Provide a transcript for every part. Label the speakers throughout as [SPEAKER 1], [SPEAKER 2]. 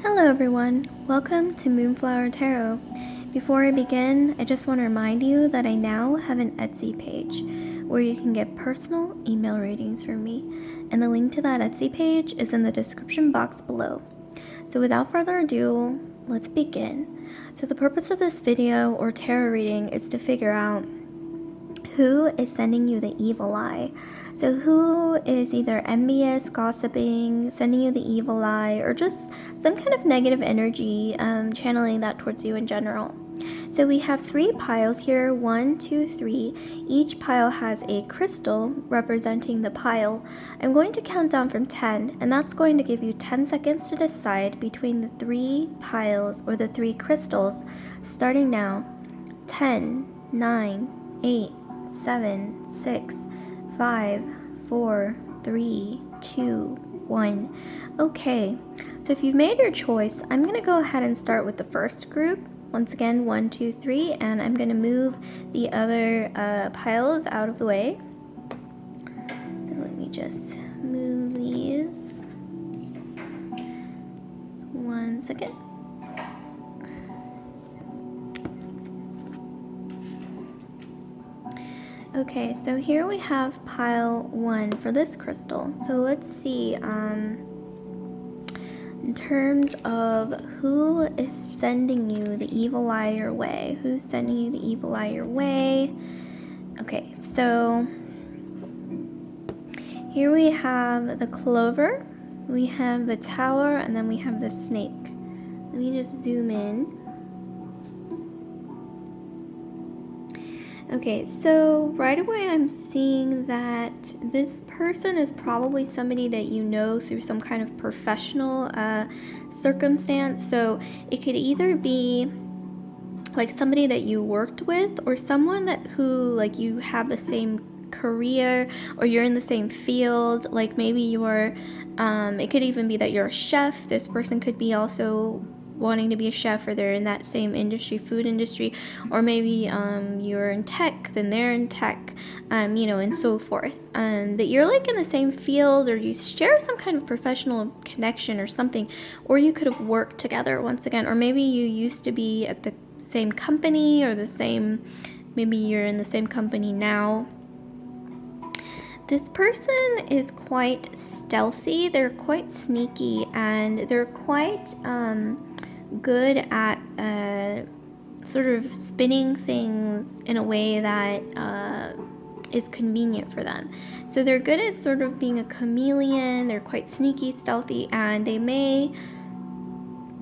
[SPEAKER 1] Hello everyone, welcome to Moonflower Tarot. Before I begin, I just want to remind you that I now have an Etsy page where you can get personal email readings from me, and the link to that Etsy page is in the description box below. So without further ado, let's begin. So the purpose of this video or tarot reading is to figure out who is sending you the evil eye. So who is either envious, gossiping, sending you the evil eye, or just some kind of negative energy, channeling that towards you in general. So we have 3 piles here, 1, 2, 3. Each pile has a crystal representing the pile. I'm going to count down from 10, and that's going to give you 10 seconds to decide between the 3 piles or the 3 crystals, starting now. 10, 9, 8, 7, 6, 5, 4, 3, 2, 1. Okay, so if you've made your choice, I'm going to go ahead and start with the first group. Once again, 1, 2, 3, and I'm going to move the other piles out of the way. So let me just move these. 1 second. Okay, so here we have pile 1 for this crystal. So let's see, in terms of who is sending you the evil eye your way. Who's sending you the evil eye your way? Okay, so here we have the clover, we have the tower, and then we have the snake. Let me just zoom in. Okay, so right away I'm seeing that this person is probably somebody that you know through some kind of professional circumstance. So it could either be like somebody that you worked with, or someone who like you have the same career, or you're in the same field. Like maybe you're it could even be that you're a chef. This person could be also wanting to be a chef, or they're in that same industry, food industry, or maybe you're in tech, then they're in tech, and so forth. But you're like in the same field, or you share some kind of professional connection or something, or you could have worked together once again, or maybe you used to be at the same company, or maybe you're in the same company now. This person is quite stealthy, they're quite sneaky, and they're quite good at sort of spinning things in a way that is convenient for them. So they're good at sort of being a chameleon, they're quite sneaky, stealthy, and they may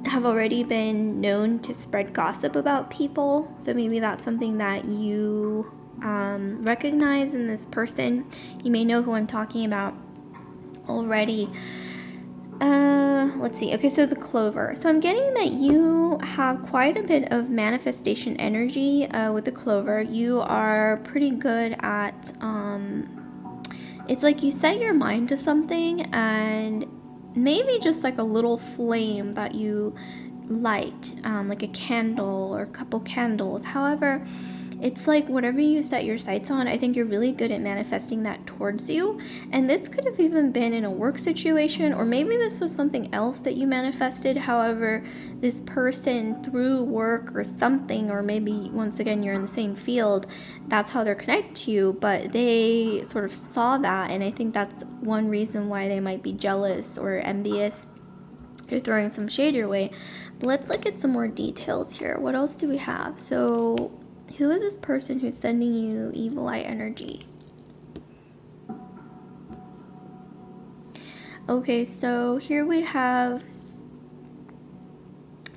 [SPEAKER 1] have already been known to spread gossip about people. So maybe that's something that you recognize in this person. You may know who I'm talking about already. Let's see. Okay, so the clover. So I'm getting that you have quite a bit of manifestation energy with the clover. You are pretty good at, it's like you set your mind to something, and maybe just like a little flame that you light, like a candle or a couple candles. However, it's like whatever you set your sights on, I think you're really good at manifesting that towards you. And this could have even been in a work situation, or maybe this was something else that you manifested. However, this person through work or something, or maybe once again you're in the same field, that's how they're connected to you, but they sort of saw that, and I think that's one reason why they might be jealous or envious. You're throwing some shade your way. But let's look at some more details here. What else do we have? So who is this person who's sending you evil eye energy? Okay, so here we have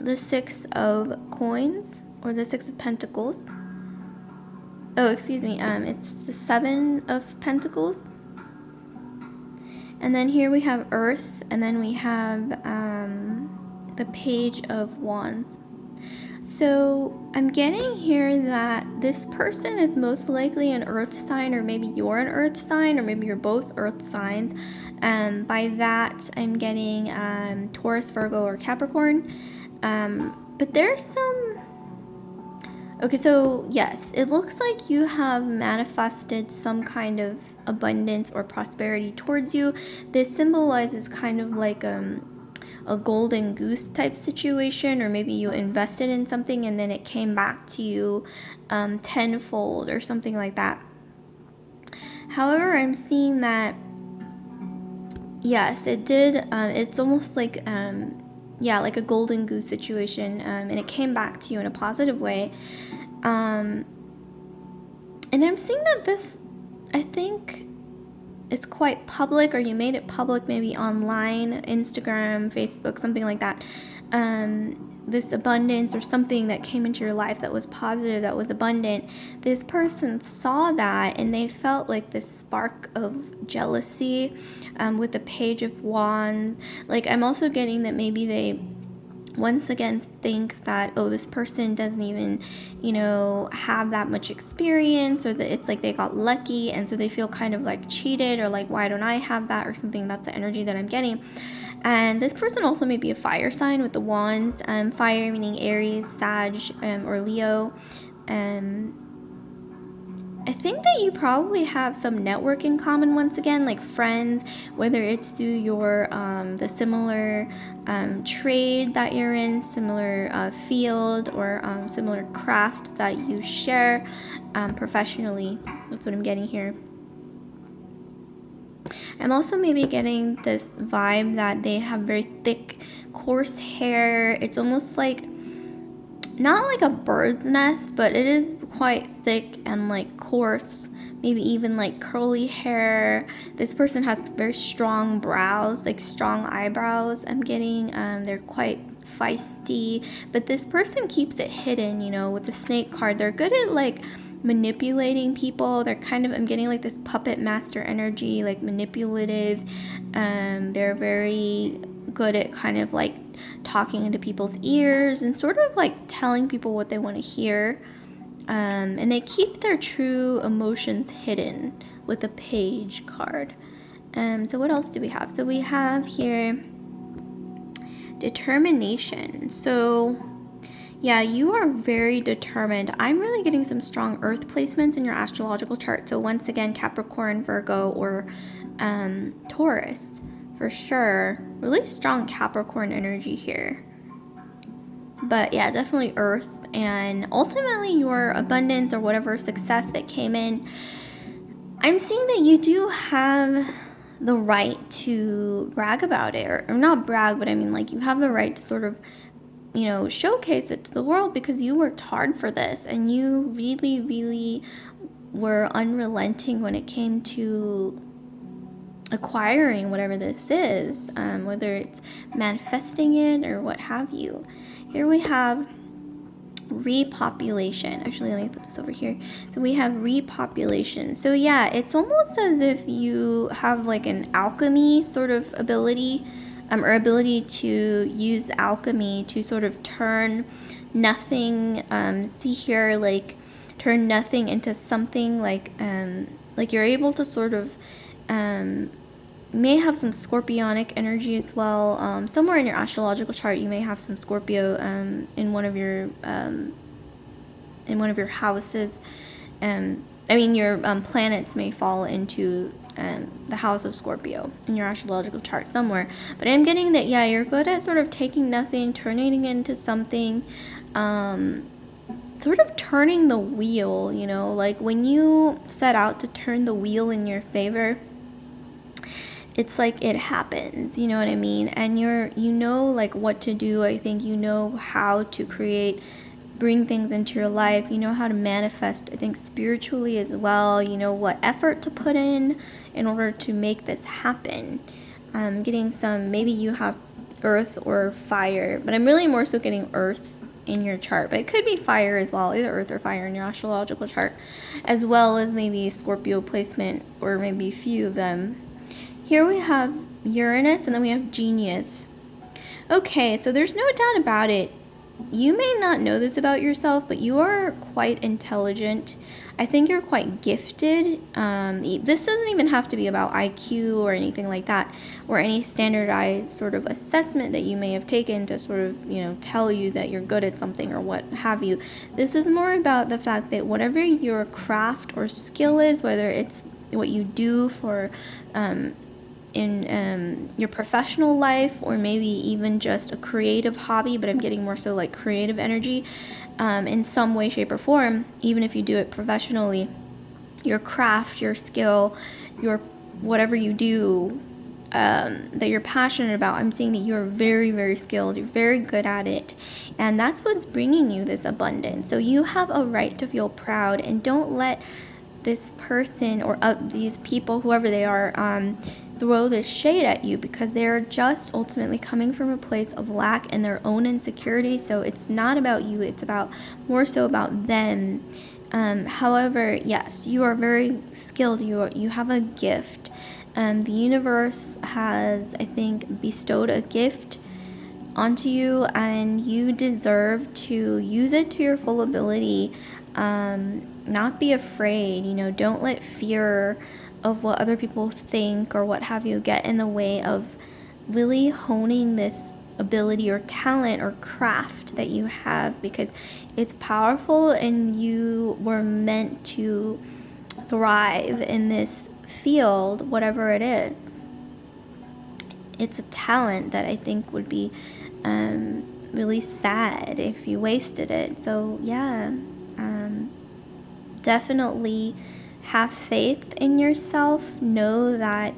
[SPEAKER 1] the 6 of coins, or the 6 of pentacles. Oh, excuse me, it's the 7 of pentacles. And then here we have earth, and then we have the page of wands. So I'm getting here that this person is most likely an earth sign, or maybe you're an earth sign, or maybe you're both earth signs. By that, I'm getting Taurus, Virgo, or Capricorn. But there's some... Okay, so yes, it looks like you have manifested some kind of abundance or prosperity towards you. This symbolizes kind of like a golden goose type situation, or maybe you invested in something and then it came back to you tenfold or something like that. However, I'm seeing that, yes, it did. It's almost like, like a golden goose situation, and it came back to you in a positive way. And I'm seeing that this, I think, is quite public, or you made it public maybe online, Instagram, Facebook, something like that. This abundance or something that came into your life that was positive, that was abundant. This person saw that and they felt like this spark of jealousy with the Page of Wands. Like, I'm also getting that maybe they once again think that, oh, this person doesn't even, have that much experience, or that it's like they got lucky, and so they feel kind of like cheated, or like, why don't I have that, or something. That's the energy that I'm getting. And this person also may be a fire sign with the wands. Fire meaning Aries, Sag, or Leo. I think that you probably have some network in common once again, like friends, whether it's through your the similar trade that you're in, similar field, or similar craft that you share professionally. That's what I'm getting here. I'm also maybe getting this vibe that they have very thick, coarse hair. It's almost like, not like a bird's nest, but it is quite thick and like coarse, maybe even like curly hair. This person has very strong brows, like strong eyebrows. I'm getting they're quite feisty, but this person keeps it hidden, with the Snake card. They're good at like manipulating people. They're kind of, I'm getting like this puppet master energy, like manipulative. They're very good at kind of like talking into people's ears and sort of like telling people what they want to hear. And they keep their true emotions hidden with the Page card. So what else do we have? So we have here determination. So yeah, you are very determined. I'm really getting some strong earth placements in your astrological chart. So once again, Capricorn, Virgo, or Taurus for sure. Really strong Capricorn energy here. But yeah, definitely earth, and ultimately your abundance or whatever success that came in. I'm seeing that you do have the right to brag about it, or not brag, but I mean like you have the right to sort of, showcase it to the world, because you worked hard for this and you really, really were unrelenting when it came to acquiring whatever this is, whether it's manifesting it or what have you. Here we have repopulation. Actually, let me put this over here. So we have repopulation. So yeah, it's almost as if you have like an alchemy sort of ability, or ability to use alchemy to sort of turn nothing, see here, like turn nothing into something, like you're able to sort of, may have some scorpionic energy as well. Somewhere in your astrological chart, you may have some Scorpio in one of your houses. Your planets may fall into the house of Scorpio in your astrological chart somewhere. But I'm getting that, yeah, you're good at sort of taking nothing, turning it into something, sort of turning the wheel, like when you set out to turn the wheel in your favor, it's like it happens, you know what I mean? And like what to do. I think you know how to bring things into your life. You know how to manifest, I think, spiritually as well. You know what effort to put in order to make this happen. Getting some, maybe you have earth or fire, but I'm really more so getting earth in your chart, but it could be fire as well, either earth or fire in your astrological chart, as well as maybe Scorpio placement, or maybe a few of them. Here we have Uranus, and then we have Genius. Okay, so there's no doubt about it. You may not know this about yourself, but you are quite intelligent. I think you're quite gifted. This doesn't even have to be about IQ or anything like that, or any standardized sort of assessment that you may have taken to sort of, tell you that you're good at something or what have you. This is more about the fact that whatever your craft or skill is, whether it's what you do for in your professional life, or maybe even just a creative hobby, but I'm getting more so like creative energy in some way, shape, or form. Even if you do it professionally, your craft, your skill, your whatever you do that you're passionate about, I'm seeing that you're very, very skilled, you're very good at it, and that's what's bringing you this abundance. So you have a right to feel proud, and don't let this person or these people, whoever they are, throw this shade at you, because they're just ultimately coming from a place of lack and their own insecurity. So it's not about you, it's about more so about them. However, yes, you are very skilled. You have a gift. The universe has, I think, bestowed a gift onto you, and you deserve to use it to your full ability. Not be afraid. Don't let fear of what other people think or what have you get in the way of really honing this ability or talent or craft that you have, because it's powerful and you were meant to thrive in this field, whatever it is. It's a talent that I think would be really sad if you wasted it. So yeah, definitely have faith in yourself. Know that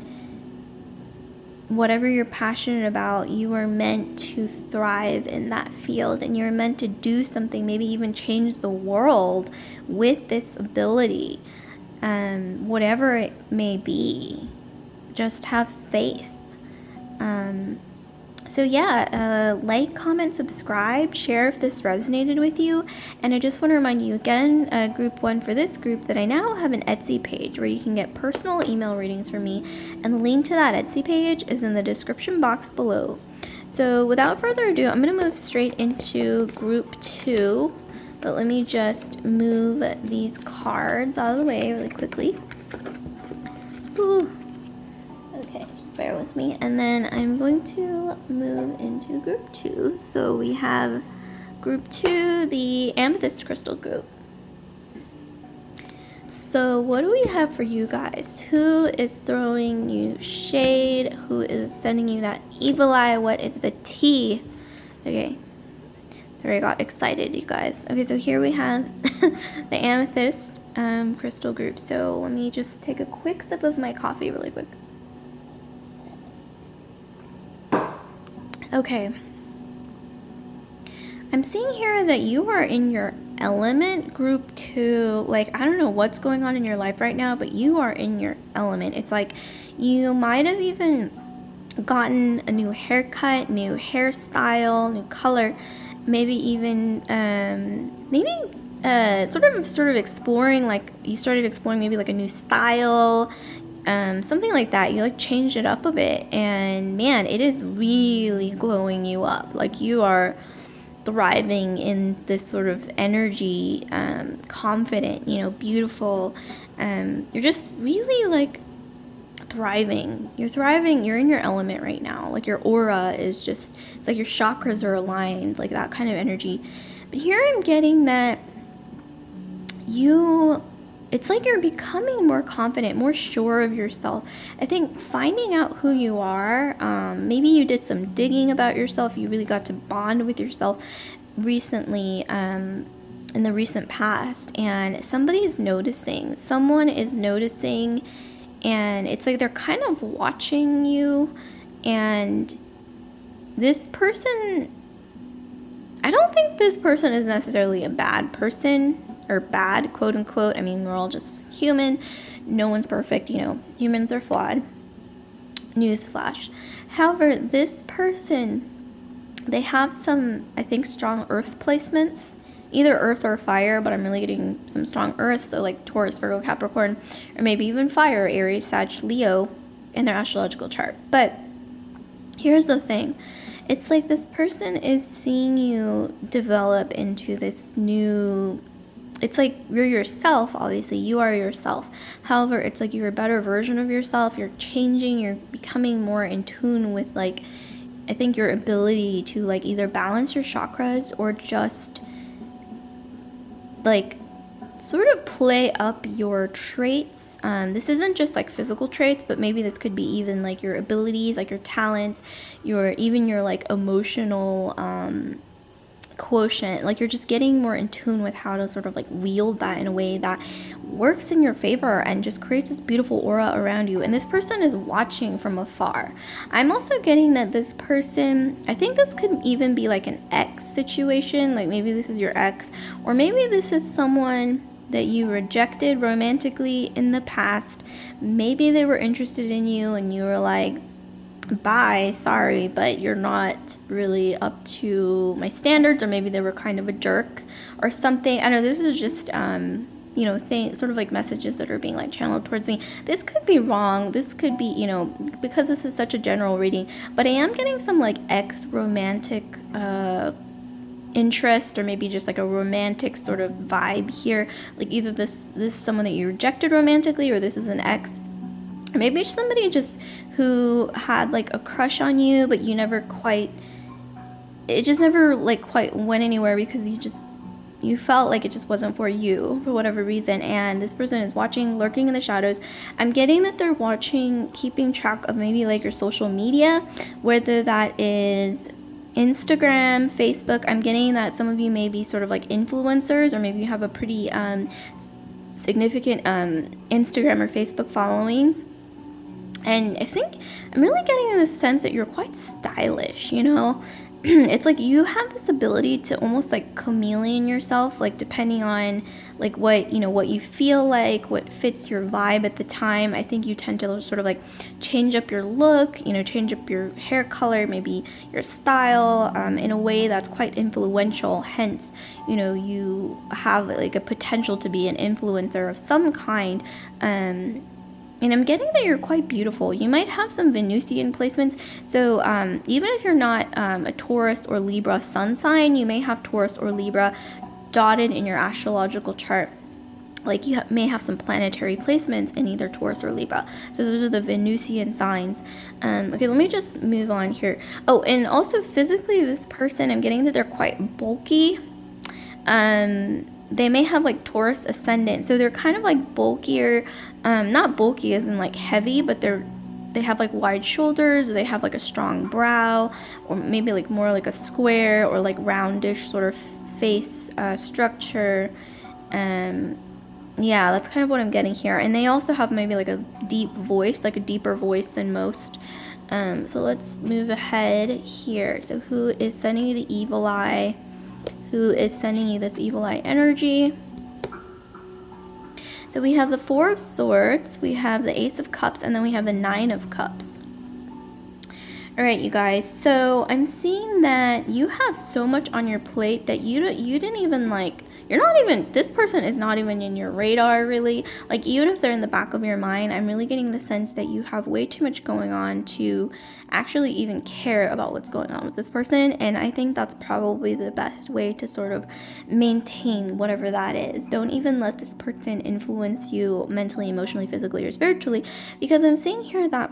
[SPEAKER 1] whatever you're passionate about, you are meant to thrive in that field, and you're meant to do something, maybe even change the world with this ability, whatever it may be. Just have faith. So yeah, like, comment, subscribe, share if this resonated with you. And I just want to remind you again, group 1 for this group, that I now have an Etsy page where you can get personal email readings from me, and the link to that Etsy page is in the description box below. So without further ado, I'm going to move straight into group 2, but let me just move these cards out of the way really quickly. Ooh. Okay, just bear with me. And then I'm going to move into group 2. So we have group 2, the amethyst crystal group. So what do we have for you guys? Who is throwing you shade? Who is sending you that evil eye? What is the tea? Okay, there, I got excited, you guys. Okay, so here we have the amethyst crystal group. So let me just take a quick sip of my coffee really quick. Okay, I'm seeing here that you are in your element, group 2. Like, I don't know what's going on in your life right now, but you are in your element. It's like you might have even gotten a new haircut, new hairstyle, new color, maybe even sort of exploring, like you started exploring maybe like a new style, something like that. You like changed it up a bit, and man, it is really glowing you up. Like you are thriving in this sort of energy, confident, beautiful. You're just really like thriving. You're thriving. You're in your element right now. Like your aura is just, it's like your chakras are aligned, like that kind of energy. But here I'm getting that it's like you're becoming more confident, more sure of yourself. I think finding out who you are, maybe you did some digging about yourself, you really got to bond with yourself recently, in the recent past, and someone is noticing, and it's like they're kind of watching you. And this person, I don't think this person is necessarily a bad person, or bad, quote unquote. I mean, we're all just human. No one's perfect, humans are flawed. Newsflash. However, this person, they have some, I think, strong earth placements, either earth or fire, but I'm really getting some strong earth, so like Taurus, Virgo, Capricorn, or maybe even fire, Aries, Sag, Leo, in their astrological chart. But here's the thing. It's like this person is seeing you develop into this new, it's like you're yourself, obviously, you are yourself. However, it's like you're a better version of yourself, you're changing, you're becoming more in tune with, like, I think your ability to, like, either balance your chakras or just, like, sort of play up your traits. This isn't just like physical traits, but maybe this could be even like your abilities, like your talents, even your like emotional quotient. Like you're just getting more in tune with how to sort of like wield that in a way that works in your favor and just creates this beautiful aura around you. And this person is watching from afar. I'm also getting that this person, I think this could even be like an ex situation, like maybe this is your ex, or maybe this is someone that you rejected romantically in the past. Maybe they were interested in you and you were like, bye, sorry, but you're not really up to my standards, or maybe they were kind of a jerk or something. I know this is just sort of like messages that are being like channeled towards me. This could be wrong. This could be, because this is such a general reading, but I am getting some like ex-romantic interest, or maybe just like a romantic sort of vibe here. Like either this is someone that you rejected romantically, or this is an ex. Maybe it's somebody just who had like a crush on you, but you never quite, it just never like quite went anywhere because you felt like it just wasn't for you for whatever reason. And this person is watching, lurking in the shadows. I'm getting that they're watching, keeping track of maybe like your social media, whether that is Instagram, Facebook. I'm getting that some of you may be sort of like influencers, or maybe you have a pretty significant Instagram or Facebook following. And I think I'm really getting in the sense that you're quite stylish, It's like you have this ability to almost like chameleon yourself, like depending on like what you feel like, what fits your vibe at the time. I think you tend to sort of like change up your look, change up your hair color, maybe your style, in a way that's quite influential. Hence, you have like a potential to be an influencer of some kind. And I'm getting that you're quite beautiful. You might have some Venusian placements. So even if you're not a Taurus or Libra sun sign, you may have Taurus or Libra dotted in your astrological chart. Like you may have some planetary placements in either Taurus or Libra. So those are the Venusian signs. Okay, let me just move on here. Oh, and also physically, this person, I'm getting that they're quite bulky. They may have like Taurus ascendant, so they're kind of like bulkier, not bulky as in like heavy, but they have like wide shoulders, or they have like a strong brow, or maybe like more like a square or like roundish sort of face structure. Yeah, that's kind of what I'm getting here. And they also have maybe like a deep voice, like a deeper voice than most. So let's move ahead here. So who is sending you the evil eye? Who is sending you this evil eye energy? So we have the Four of Swords, we have the Ace of Cups, and then we have the Nine of Cups. All right, you guys. So I'm seeing that you have so much on your plate that you didn't even like. This person is not even in your radar, really. Like, even if they're in the back of your mind, I'm really getting the sense that you have way too much going on to actually even care about what's going on with this person. And I think that's probably the best way to sort of maintain whatever that is. Don't even let this person influence you mentally, emotionally, physically, or spiritually, because I'm seeing here that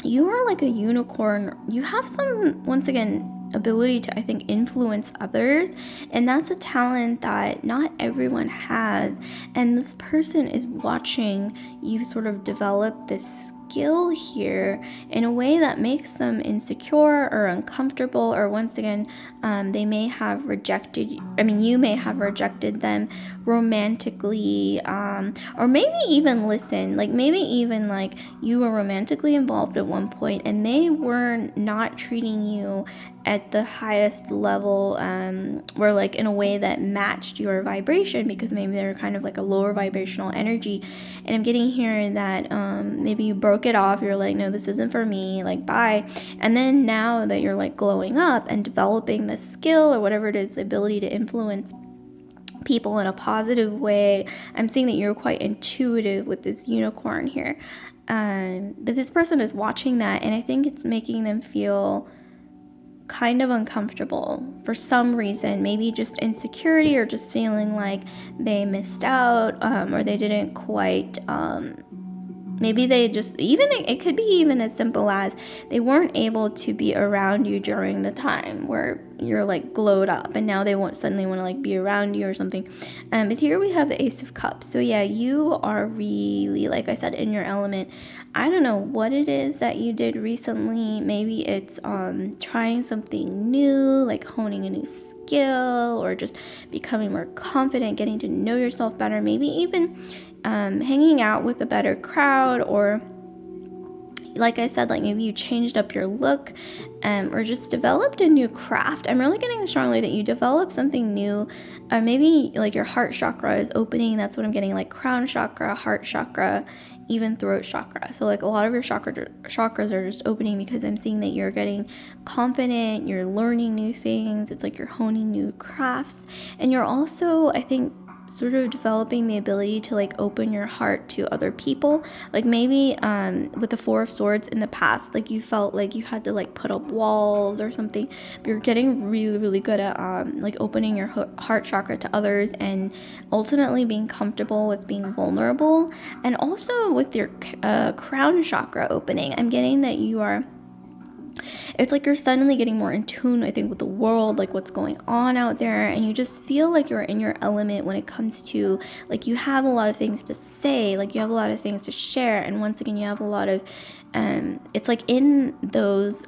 [SPEAKER 1] you are like a unicorn. You have some, once again, ability to, I think, influence others, and that's a talent that not everyone has. And this person is watching you sort of develop this skill here in a way that makes them insecure or uncomfortable, or once again, you may have rejected them romantically, or maybe even maybe even like you were romantically involved at one point and they were not treating you at the highest level, or like in a way that matched your vibration, because maybe they're kind of like a lower vibrational energy. And I'm getting here that maybe you broke it off, you're like, no, this isn't for me, like, bye. And then now that you're like glowing up and developing this skill or whatever it is, the ability to influence people in a positive way, I'm seeing that you're quite intuitive with this unicorn here. But this person is watching that, and I think it's making them feel kind of uncomfortable for some reason, maybe just insecurity, or just feeling like they missed out, or they didn't quite maybe they just, even it could be even as simple as they weren't able to be around you during the time where you're like glowed up, and now they suddenly want to like be around you or something. But here we have the Ace of Cups. So yeah, you are really, like I said, in your element. I don't know what it is that you did recently. Maybe it's trying something new, like honing a new skill, or just becoming more confident, getting to know yourself better, maybe even hanging out with a better crowd, or like I said, like maybe you changed up your look, or just developed a new craft. I'm really getting strongly that you developed something new. Maybe like your heart chakra is opening. That's what I'm getting, like crown chakra, heart chakra, even throat chakra. So like a lot of your chakras are just opening, because I'm seeing that you're getting confident, you're learning new things. It's like you're honing new crafts, and you're also, I think, sort of developing the ability to like open your heart to other people. Like maybe with the Four of Swords in the past, like you felt like you had to like put up walls or something, but you're getting really, really good at like opening your heart chakra to others, and ultimately being comfortable with being vulnerable. And also with your crown chakra opening, I'm getting that it's like you're suddenly getting more in tune, I think, with the world, like what's going on out there, and you just feel like you're in your element when it comes to, like, you have a lot of things to say, like you have a lot of things to share, and once again, you have a lot of, it's like in those,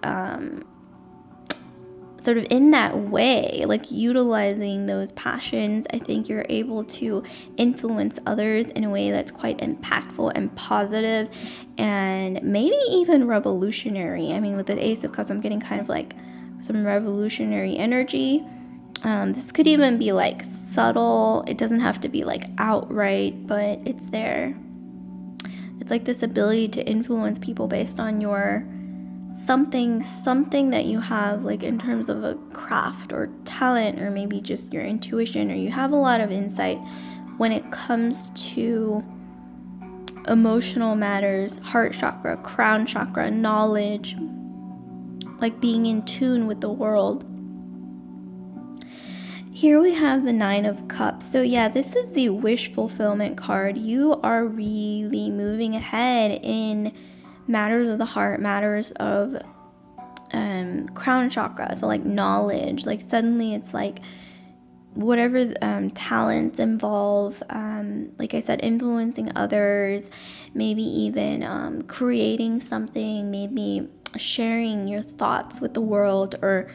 [SPEAKER 1] sort of in that way, like utilizing those passions, I think you're able to influence others in a way that's quite impactful and positive, and maybe even revolutionary. I mean, with the Ace of Cups, I'm getting kind of like some revolutionary energy. This could even be like subtle. It doesn't have to be like outright, but it's there. It's like this ability to influence people based on your something that you have, like in terms of a craft or talent, or maybe just your intuition, or you have a lot of insight when it comes to emotional matters, heart chakra, crown chakra, knowledge, like being in tune with the world. Here we have the Nine of Cups. So yeah, this is the wish fulfillment card. You are really moving ahead in matters of the heart, matters of crown chakra, so like knowledge, like suddenly it's like whatever talents involve, like I said, influencing others, maybe even creating something, maybe sharing your thoughts with the world, or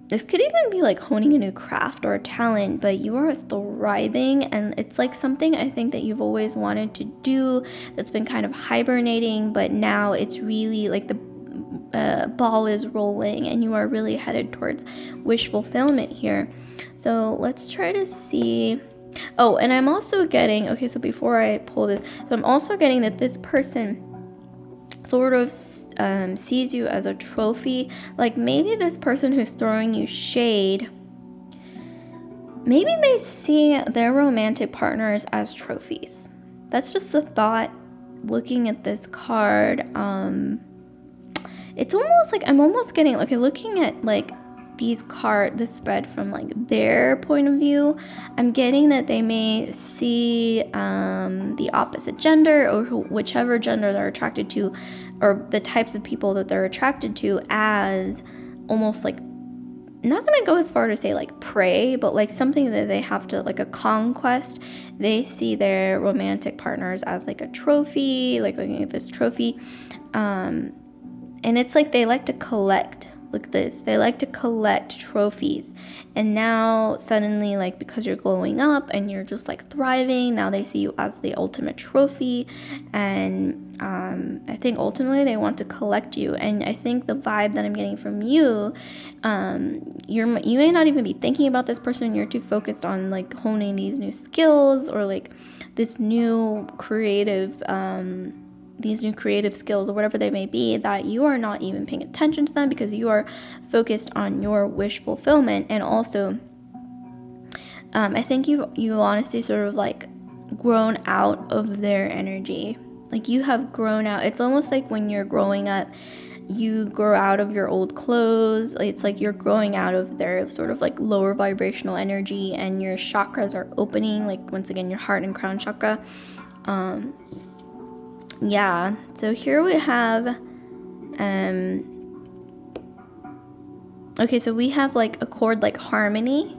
[SPEAKER 1] this could even be like honing a new craft or a talent, but you are thriving, and it's like something I think that you've always wanted to do that's been kind of hibernating, but now it's really like the ball is rolling, and you are really headed towards wish fulfillment here. So let's try to see. Oh, and I'm also getting, okay, so before I pull this, so I'm also getting that this person sort of sees you as a trophy. Like maybe this person who's throwing you shade, maybe they see their romantic partners as trophies. That's just the thought looking at this card. It's almost like I'm almost getting, okay, looking at like this spread from like their point of view, I'm getting that they may see the opposite gender, or whichever gender they're attracted to, or the types of people that they're attracted to, as almost like, not gonna go as far to say like prey, but like something that they have to, like a conquest. They see their romantic partners as like a trophy, like looking at this trophy, and it's like they like to collect. Look at this. They like to collect trophies. And now suddenly, like, because you're glowing up and you're just like thriving, now they see you as the ultimate trophy. And I think ultimately they want to collect you. And I think the vibe that I'm getting from you, you may not even be thinking about this person. You're too focused on like honing these new skills, or like this new creative these new creative skills, or whatever they may be, that you are not even paying attention to them, because you are focused on your wish fulfillment. And also I think you honestly sort of like grown out of their energy. Like you have grown out. It's almost like when you're growing up, you grow out of your old clothes. It's like you're growing out of their sort of like lower vibrational energy, and your chakras are opening, like once again your heart and crown chakra. Yeah, so here we have, okay, so we have like a chord like harmony.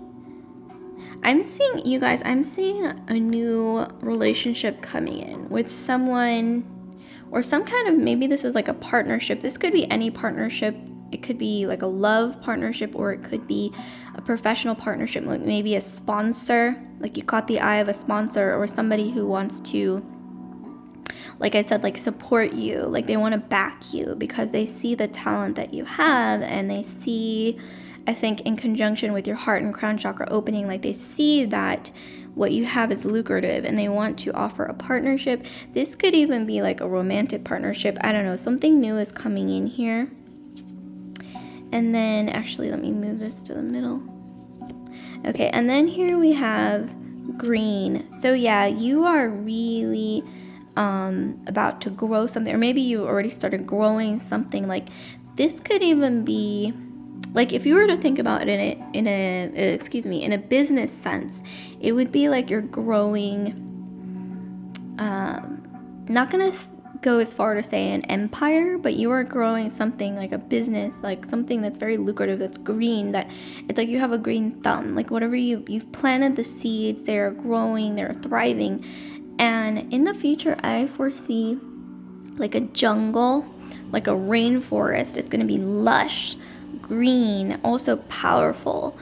[SPEAKER 1] I'm seeing, you guys, I'm seeing a new relationship coming in with someone, or some kind of, maybe this is like a partnership. This could be any partnership. It could be like a love partnership, or it could be a professional partnership, like maybe a sponsor, like you caught the eye of a sponsor, or somebody who wants to, like I said, like support you, like they want to back you because they see the talent that you have, and they see, I think in conjunction with your heart and crown chakra opening, like they see that what you have is lucrative and they want to offer a partnership. This could even be like a romantic partnership. I don't know, something new is coming in here. And then actually, let me move this to the middle. Okay, and then here we have green. So yeah, you are really about to grow something, or maybe you already started growing something. Like this could even be, like if you were to think about it in a business sense, it would be like you're growing, not gonna go as far to say an empire, but you are growing something like a business, like something that's very lucrative, that's green, that it's like you have a green thumb, like whatever you've planted the seeds, they're growing, they're thriving. And in the future, I foresee like a jungle, like a rainforest. It's going to be lush, green, also powerful,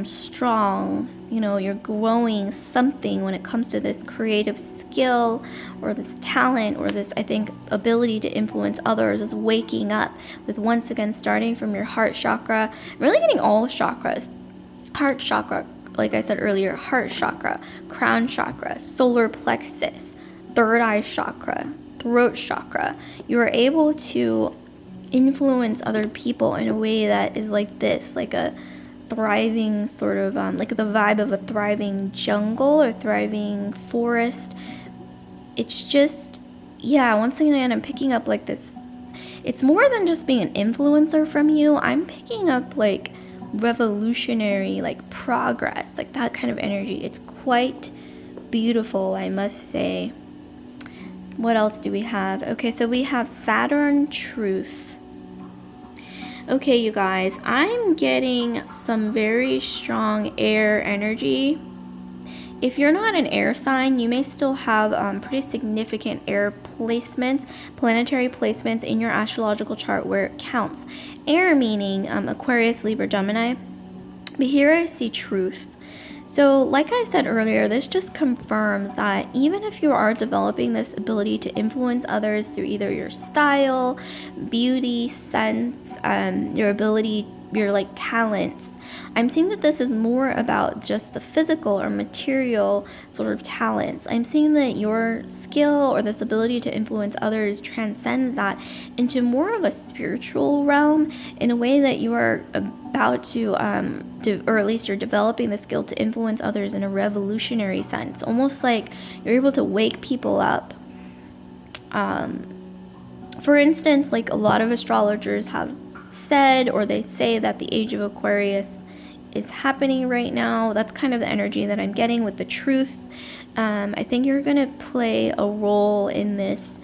[SPEAKER 1] strong. You know, you're growing something when it comes to this creative skill or this talent or this, I think, ability to influence others is waking up with, once again, starting from your heart chakra, really getting all chakras. Heart chakra, like I said earlier, heart chakra, crown chakra, solar plexus, third eye chakra, throat chakra. You are able to influence other people in a way that is like this, like a thriving sort of, like the vibe of a thriving jungle or thriving forest. It's just, yeah, once again, I'm picking up like this. It's more than just being an influencer from you. I'm picking up like revolutionary, like progress, like that kind of energy. It's quite beautiful, I must say. What else do we have? Okay, so we have Saturn truth. Okay, you guys, I'm getting some very strong air energy. If you're not an air sign, you may still have pretty significant air placements, planetary placements in your astrological chart where it counts. Air meaning Aquarius, Libra, Gemini. But here I see truth. So like I said earlier, this just confirms that even if you are developing this ability to influence others through either your style, beauty, sense, your ability, your like talents, I'm seeing that this is more about just the physical or material sort of talents. I'm seeing that your skill or this ability to influence others transcends that into more of a spiritual realm, in a way that you are about to, or at least you're developing the skill to influence others in a revolutionary sense. Almost like you're able to wake people up. For instance, like a lot of astrologers have said, or they say that the age of Aquarius is happening right now. That's kind of the energy that I'm getting with the truth. I think you're going to play a role in this.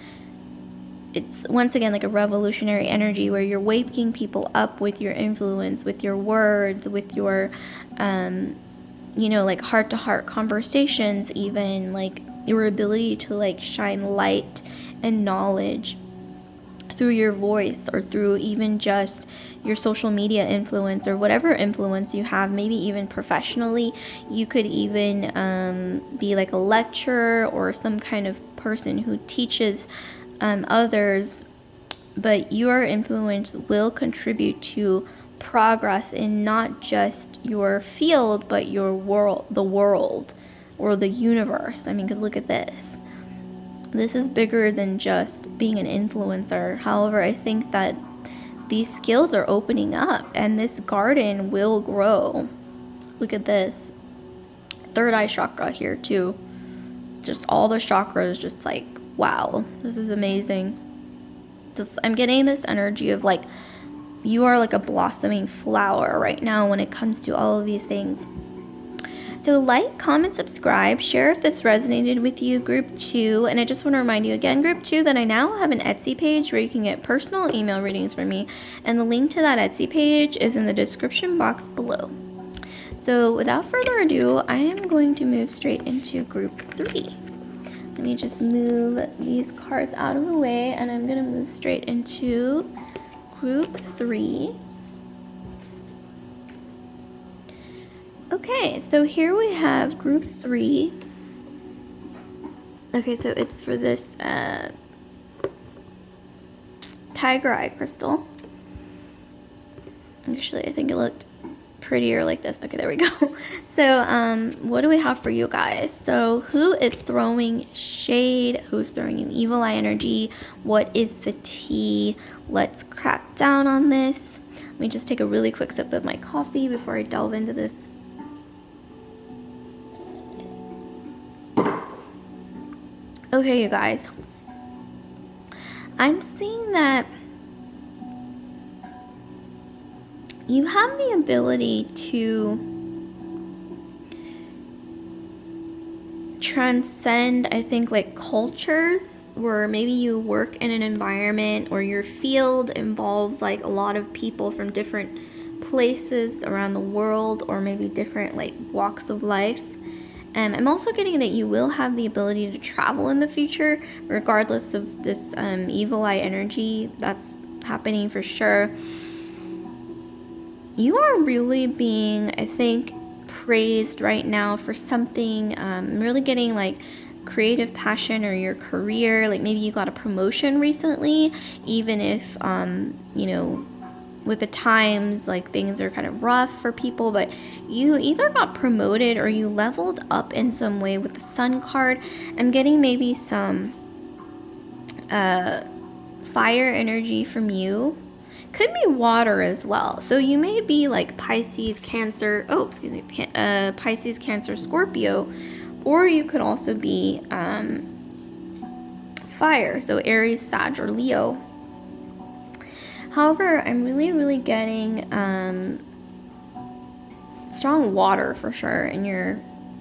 [SPEAKER 1] It's once again like a revolutionary energy where you're waking people up with your influence, with your words, with your, like heart-to-heart conversations, even like your ability to like shine light and knowledge through your voice, or through even just your social media influence, or whatever influence you have, maybe even professionally. You could even be like a lecturer or some kind of person who teaches others, but your influence will contribute to progress in not just your field, but your world, the world, or the universe. I mean, because look at this. This is bigger than just being an influencer. However, I think that these skills are opening up and this garden will grow. Look at this. Third eye chakra here too. Just all the chakras, just like, wow, this is amazing. Just, I'm getting this energy of like, you are like a blossoming flower right now when it comes to all of these things. So like, comment, subscribe, share if this resonated with you, group 2. And I just want to remind you again, group 2, that I now have an Etsy page where you can get personal email readings from me. And the link to that Etsy page is in the description box below. So without further ado, I am going to move straight into group 3. Let me just move these cards out of the way, and I'm going to move straight into group 3. Okay, so here we have group 3. Okay, so it's for this tiger eye crystal. Actually, I think it looked prettier like this. Okay, there we go. So what do we have for you guys? So who is throwing shade? Who's throwing you evil eye energy? What is the tea? Let's crack down on this. Let me just take a really quick sip of my coffee before I delve into this. Okay, you guys, I'm seeing that you have the ability to transcend, I think, like cultures, where maybe you work in an environment or your field involves like a lot of people from different places around the world, or maybe different like walks of life. I'm also getting that you will have the ability to travel in the future, regardless of this evil eye energy that's happening for sure. You are really being, I think, praised right now for something. Really getting like creative passion or your career. Like maybe you got a promotion recently, even if, you know, with the times, like things are kind of rough for people, but you either got promoted or you leveled up in some way with the Sun card. I'm getting maybe some fire energy from you. Could be water as well. So you may be like Pisces, Cancer, Pisces, Cancer, Scorpio, or you could also be fire, so Aries, Sag, or Leo. However, I'm really getting strong water for sure in your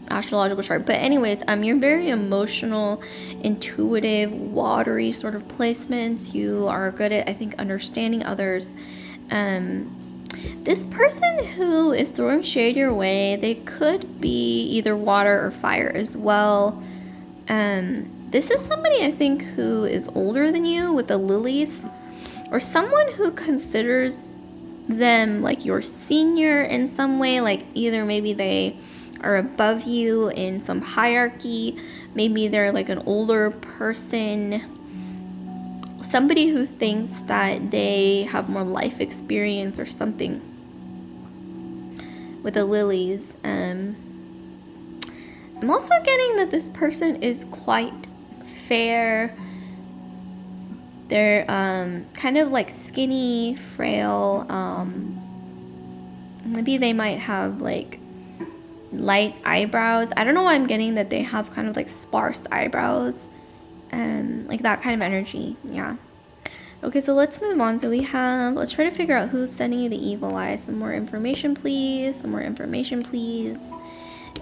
[SPEAKER 1] astrological chart. But anyways, you're very emotional, intuitive, watery sort of placements. You are good at, I think, understanding others. This person who is throwing shade your way, they could be either water or fire as well. This is somebody, I think, who is older than you with the lilies, or someone who considers them like your senior in some way, like either maybe they are above you in some hierarchy, maybe they're like an older person, somebody who thinks that they have more life experience or something with the lilies. I'm also getting that this person is quite fair. They're kind of like skinny, frail. Maybe they might have like light eyebrows. I don't know why I'm getting that they have kind of like sparse eyebrows. Like that kind of energy. Yeah. Okay, so let's move on. So let's try to figure out who's sending you the evil eye. Some more information, please. Some more information, please.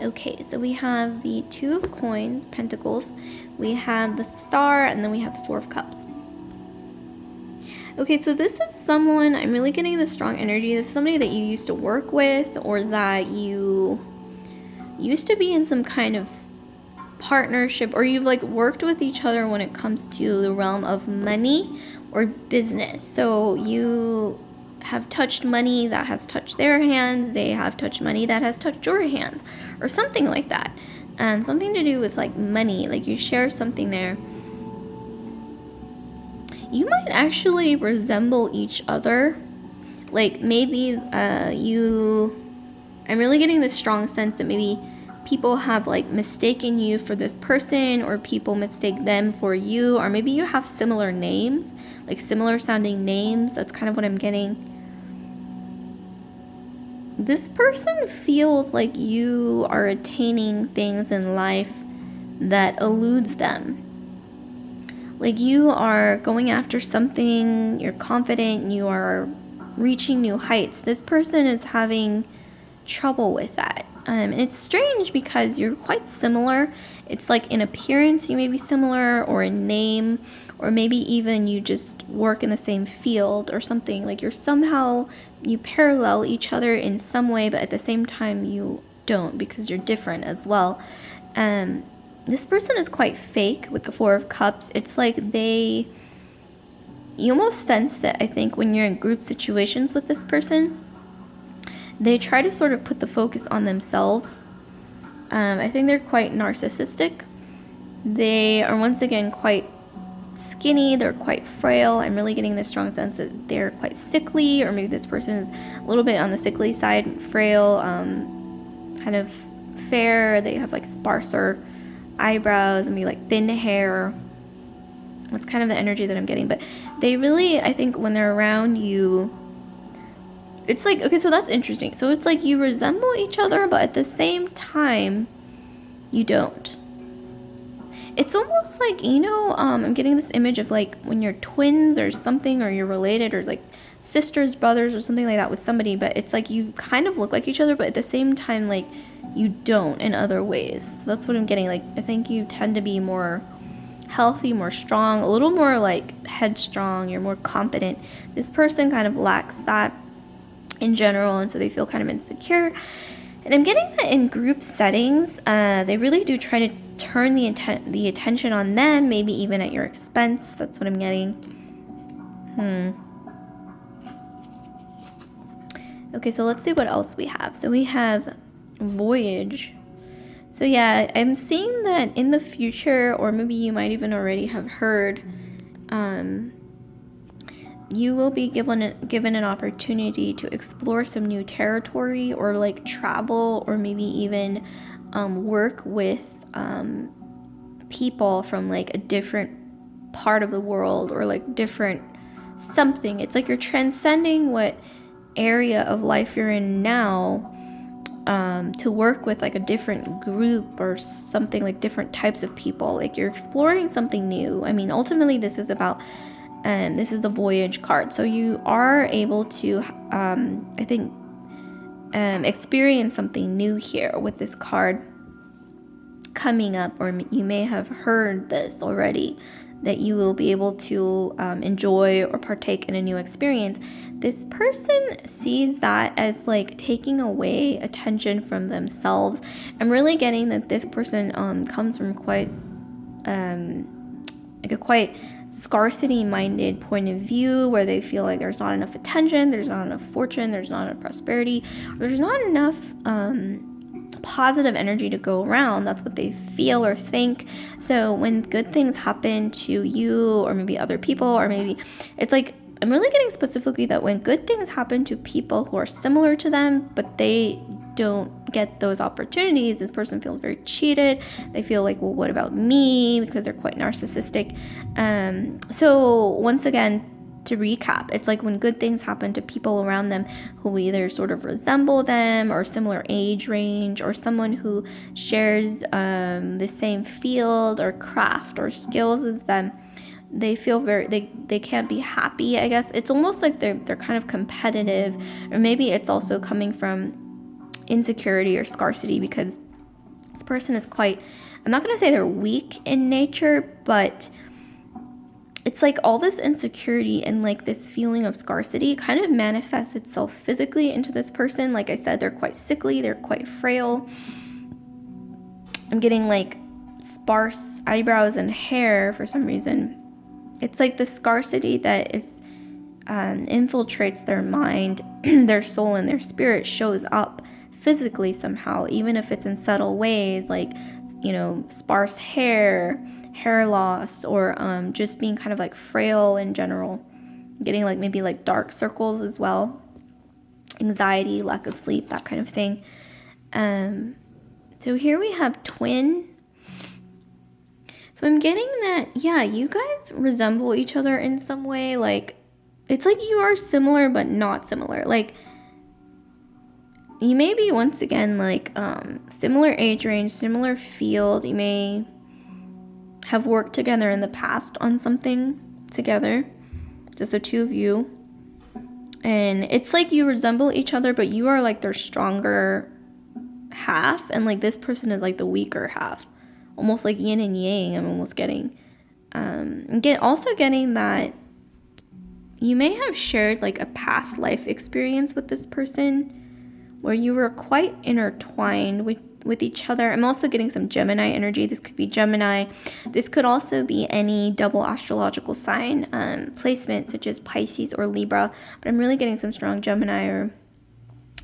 [SPEAKER 1] Okay, so we have the Two of Coins, Pentacles. We have the Star, and then we have the Four of Cups. Okay, so this is someone, I'm really getting the strong energy. This is somebody that you used to work with, or that you used to be in some kind of partnership, or you've like worked with each other when it comes to the realm of money or business. So you have touched money that has touched their hands, they have touched money that has touched your hands, or something like that. Something to do with like money, like you share something there. You might actually resemble each other. Like maybe I'm really getting this strong sense that maybe people have like mistaken you for this person, or people mistake them for you, or maybe you have similar names, like similar sounding names. That's kind of what I'm getting. This person feels like you are attaining things in life that eludes them. Like you are going after something, you're confident, you are reaching new heights. This person is having trouble with that. And it's strange because you're quite similar. It's like in appearance you may be similar, or in name, or maybe even you just work in the same field or something. Like you parallel each other in some way, but at the same time you don't, because you're different as well. This person is quite fake with the Four of Cups. It's like you almost sense that, I think, when you're in group situations with this person, they try to sort of put the focus on themselves. I think they're quite narcissistic. They are, once again, quite skinny. They're quite frail. I'm really getting the strong sense that they're quite sickly, or maybe this person is a little bit on the sickly side, frail, kind of fair. They have like sparser eyebrows and maybe like thin hair. That's kind of the energy that I'm getting. But they really, I think, when they're around you, it's like, okay, so that's interesting. So it's like you resemble each other, but at the same time, you don't. It's almost like, I'm getting this image of like when you're twins or something, or you're related, or like sisters, brothers, or something like that with somebody, but it's like you kind of look like each other, but at the same time, like you don't in other ways. So that's what I'm getting. Like, I think you tend to be more healthy, more strong, a little more like headstrong. You're more confident. This person kind of lacks that in general, and so they feel kind of insecure. And I'm getting that in group settings, they really do try to turn the attention on them, maybe even at your expense. That's what I'm getting. Okay, so let's see what else we have. So we have voyage. So yeah, I'm seeing that in the future, or maybe you might even already have heard, you will be given an opportunity to explore some new territory, or like travel, or maybe even work with people from like a different part of the world, or like different something. It's like you're transcending what area of life you're in now, to work with like a different group or something, like different types of people. Like you're exploring something new. I mean, ultimately this is about this is the voyage card, so you are able to I think experience something new here with this card coming up, or you may have heard this already, that you will be able to enjoy or partake in a new experience. This person sees that as like taking away attention from themselves. I'm really getting that this person comes from quite like a quite scarcity minded point of view, where they feel like there's not enough attention, there's not enough fortune, there's not enough prosperity, there's not enough positive energy to go around. That's what they feel or think. So when good things happen to you, or maybe other people, or maybe it's like, I'm really getting specifically that when good things happen to people who are similar to them, but they don't get those opportunities, this person feels very cheated. They feel like, well, what about me? Because they're quite narcissistic. So once again, to recap, it's like when good things happen to people around them who either sort of resemble them, or similar age range, or someone who shares the same field or craft or skills as them, they feel they can't be happy, I guess. It's almost like they're kind of competitive, or maybe it's also coming from insecurity or scarcity, because this person is quite, I'm not going to say they're weak in nature, but it's like all this insecurity and like this feeling of scarcity kind of manifests itself physically into this person. Like I said, they're quite sickly, they're quite frail. I'm getting like sparse eyebrows and hair for some reason. It's like the scarcity that is infiltrates their mind, their soul, and their spirit shows up physically somehow, even if it's in subtle ways, like, sparse hair loss, or just being kind of like frail in general. Getting like maybe like dark circles as well, anxiety, lack of sleep, that kind of thing. So here we have twin. So I'm getting that, yeah, you guys resemble each other in some way. Like, it's like you are similar but not similar. Like, you may be, once again, like similar age range, similar field. You may have worked together in the past on something together, just the two of you. And it's like you resemble each other, but you are like their stronger half, and like this person is like the weaker half, almost like yin and yang. I'm almost getting also getting that you may have shared like a past life experience with this person where you were quite intertwined with each other. I'm also getting some Gemini energy. This could be Gemini. This could also be any double astrological sign placement, such as Pisces or Libra. But I'm really getting some strong Gemini or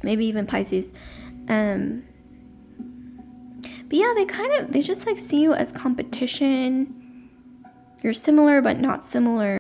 [SPEAKER 1] maybe even Pisces. But yeah, they just like see you as competition. You're similar but not similar.